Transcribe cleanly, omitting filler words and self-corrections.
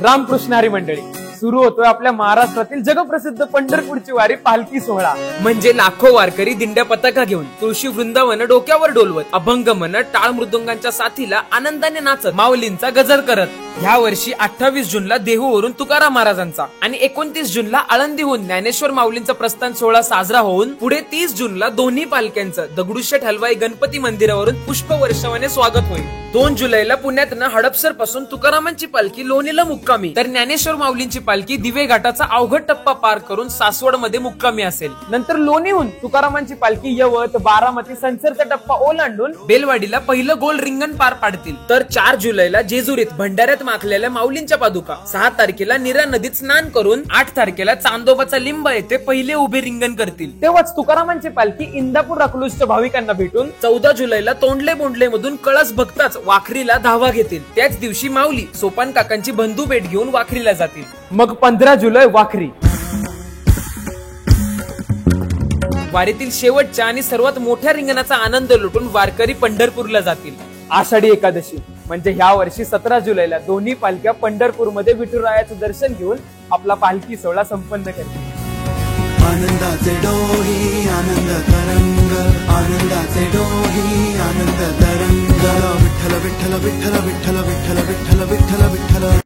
रामकृष्ण हरी मंडळी, सुरू होतोय आपल्या महाराष्ट्रातील जगप्रसिद्ध पंढरपूरची वारी पालखी सोहळा. म्हणजे लाखो वारकरी दिंड्या पताका घेऊन तुळशी वृंदावन डोक्यावर डोलवत, अभंग म्हणत, टाळ मृदुंगांच्या साथीला आनंदाने नाचत, माऊलींचा गजर करत. ह्या वर्षी 28 जूनला देहूवरून तुकाराम महाराजांचा आणि 29 जूनला आळंदीहून ज्ञानेश्वर माऊलींचा प्रस्थान सोहळा साजरा होऊन पुढे 30 जूनला दोन्ही पालख्यांचं दगडूशेठ हलवाई गणपती मंदिरावरून पुष्पवर्षावाने स्वागत होईल. 2 जुलैला पुण्यातनं हडपसर पासून तुकारामांची पालखी लोणीला मुक्कामी, तर ज्ञानेश्वर माऊलींची पालखी दिवे घाटाचा अवघड टप्पा पार करून सासवड मध्ये मुक्कामी असेल. नंतर लोणीहून तुकारामांची पालखी यवत, बारामती, संसरचा टप्पा ओलांडून बेलवाडीला पहिलं गोल रिंगण पार पाडतील. तर 4 जुलैला जेजुरीत भंडाऱ्यात माखलेल्या माऊलींच्या पादुका, 6 तारखेला नीरा नदीत स्नान करून 8 तारखेला चांदोबाचा लिंब येथे पहिले उभे रिंगण करतील. तेव्हाच तुकारामांची पालखी इंदापूर अकलूजच्या भाविकांना भेटून 14 जुलैला तोंडले बोंडले मधून कळस बघताच वाखरीला धावा घेतील. त्याच दिवशी माऊली सोपान काकांची बंधू भेट घेऊन वाखरीला जातील. मग 15 जुलै वाखरी. वारीतील शेवटच्या आणि सर्वात मोठ्या रिंगणाचा आनंद लुटून वारकरी पंढरपूरला जातील. आषाढी एकादशी म्हणजे ह्या वर्षी 17 जुलैला दोन्ही पालख्या पंढरपूरमध्ये विठुरायाचं दर्शन घेऊन आपला पालखी सोहळा संपन्न करतील. आनंदाचे डोही आनंद तरंग, आनंदाचे डोही आनंद तरंग. विठ्ठल विठ्ठल विठ्ठल विठ्ठल विठ्ठल विठ्ठल विठ्ठल विठ्ठल.